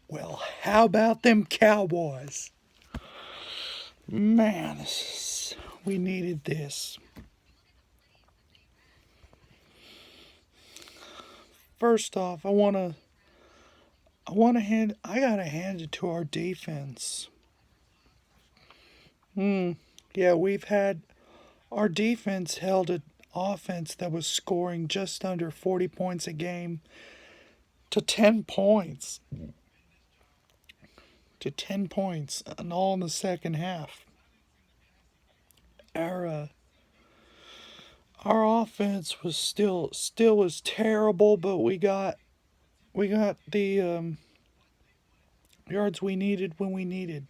Well, how about them Cowboys? Man, we needed this. First off, I gotta hand it to our defense. Yeah, we've had our defense held an offense that was scoring just under 40 points a game to 10 points. To 10 points, and all in the second half. Our uh, our offense was still was terrible, but we got the yards we needed when we needed.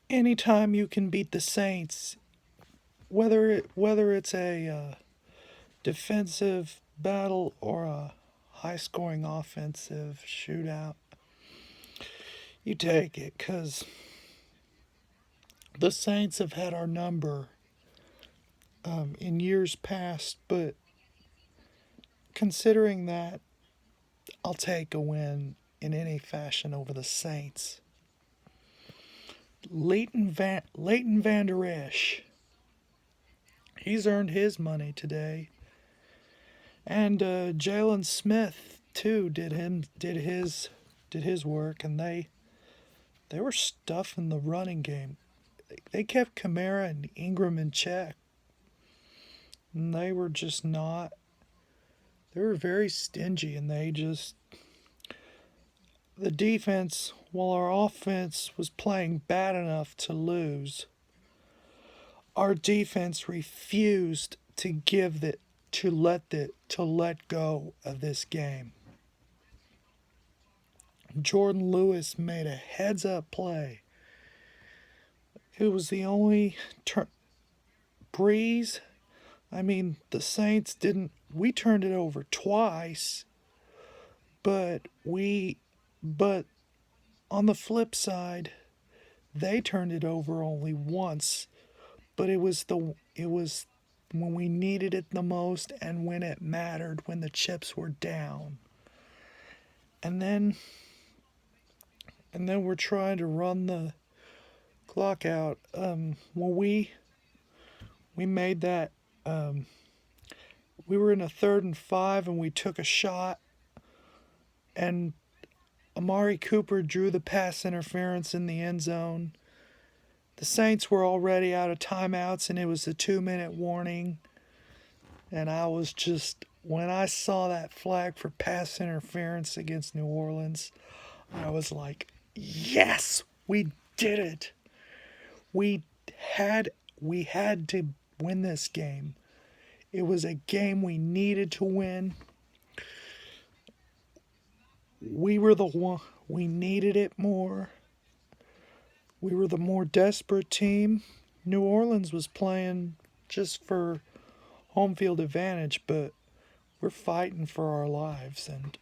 Anytime you can beat the Saints, whether it's a defensive battle or a high scoring offensive shootout, you take it because the Saints have had our number in years past. But considering that, I'll take a win in any fashion over the Saints. Leighton Vander Esch, he's earned his money today, and Jalen Smith too did his work, and they were stuffing the running game. They kept Kamara and Ingram in check, and they were just not. They were very stingy, and the defense, while our offense was playing bad enough to lose, our defense refused to let go of this game. Jordan Lewis made a heads up play. It was the only Breeze. I mean, the Saints didn't. We turned it over twice, but but on the flip side, they turned it over only once. But it was when we needed it the most and when it mattered, when the chips were down. And then we're trying to run the clock out. When we made that, we were in a 3rd and 5, and we took a shot, and Amari Cooper drew the pass interference in the end zone. The Saints were already out of timeouts, and it was a 2-minute warning. And I was just, when I saw that flag for pass interference against New Orleans, I was like, yes, we did it. We we had to win this game. It was a game we needed to win. We were the one, we needed it more. We were the more desperate team. New Orleans was playing just for home field advantage, but we're fighting for our lives. And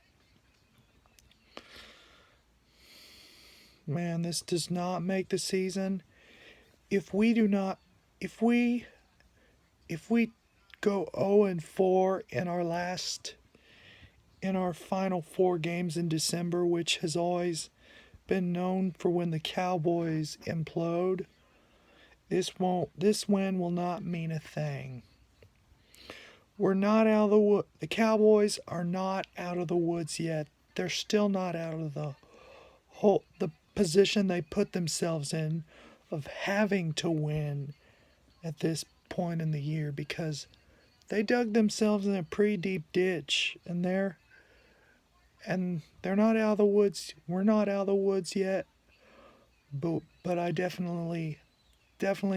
man, this does not make the season. If we do not, if we, if we go 0-4 in our final 4 games in December, which has always been known for when the Cowboys implode, this win will not mean a thing. We're not out of the wood. The Cowboys are not out of the woods yet. They're still not out of the position they put themselves in of having to win at this point in the year, because they dug themselves in a pretty deep ditch, and they're not out of the woods. We're not out of the woods yet, but I definitely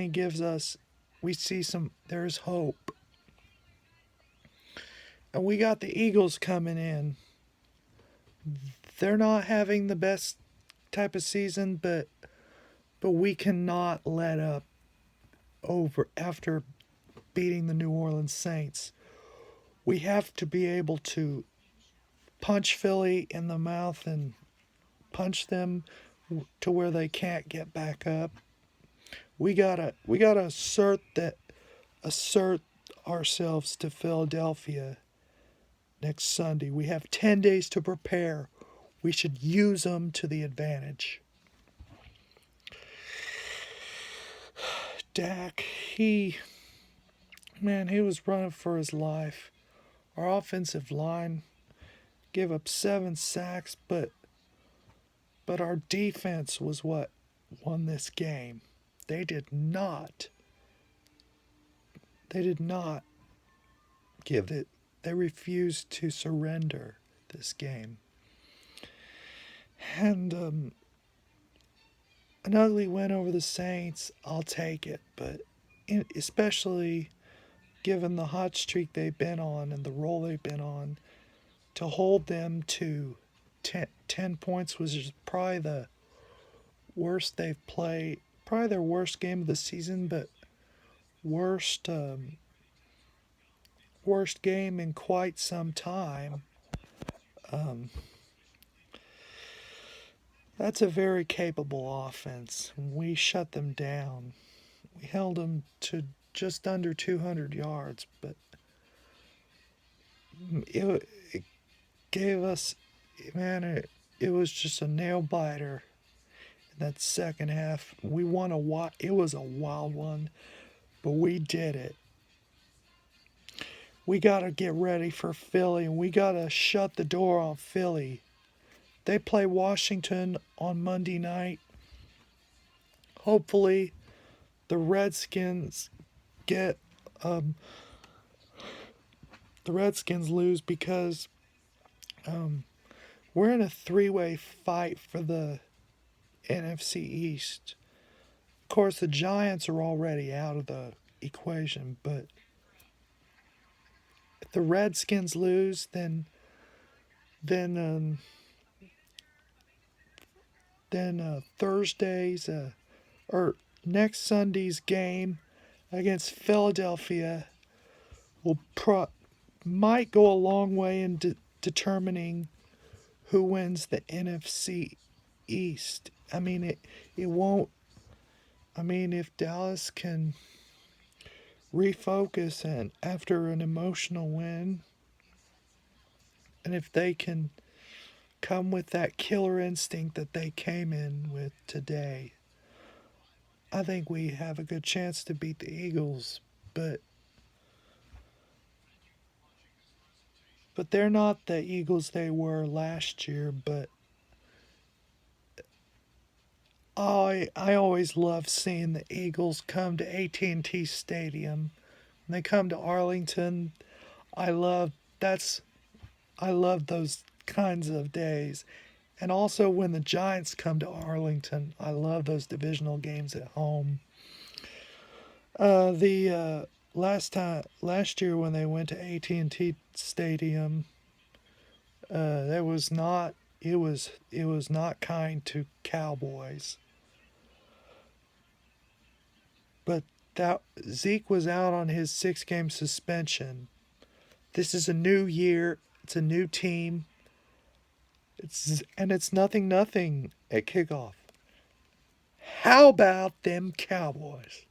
gives us, we see there's hope. And we got the Eagles coming in. They're not having the best type of season, but we cannot let up over after beating the New Orleans Saints. We have to be able to punch Philly in the mouth and punch them to where they can't get back up. We gotta assert ourselves to Philadelphia next Sunday. We have 10 days to prepare. We should use them to the advantage. Dak, he was running for his life. Our offensive line gave up 7 sacks, but our defense was what won this game. They did not give it. They refused to surrender this game. And an ugly win over the Saints, I'll take it. But especially given the hot streak they've been on and the roll they've been on, to hold them to 10 points was just probably the worst they've played. Probably their worst game of the season, but worst game in quite some time. That's a very capable offense. We shut them down. We held them to just under 200 yards, but it gave us, it was just a nail biter in that second half. We won it was a wild one, but we did it. We got to get ready for Philly, and we got to shut the door on Philly. They play Washington on Monday night. Hopefully, the Redskins lose because we're in a 3-way fight for the NFC East. Of course, the Giants are already out of the equation, but if the Redskins lose, then Thursday's or next Sunday's game against Philadelphia might go a long way in determining who wins the NFC East. It won't. If Dallas can refocus and after an emotional win, and if they can come with that killer instinct that they came in with today, I think we have a good chance to beat the Eagles. But they're not the Eagles they were last year. But I always love seeing the Eagles come to AT&T Stadium. When they come to Arlington, I love those kinds of days. And also when the Giants come to Arlington, I love those divisional games at home. Last year when they went to AT&T Stadium, it was not kind to Cowboys. But that Zeke was out on his 6-game suspension. This is a new year. It's a new team. It's 0-0 at kickoff. How about them Cowboys?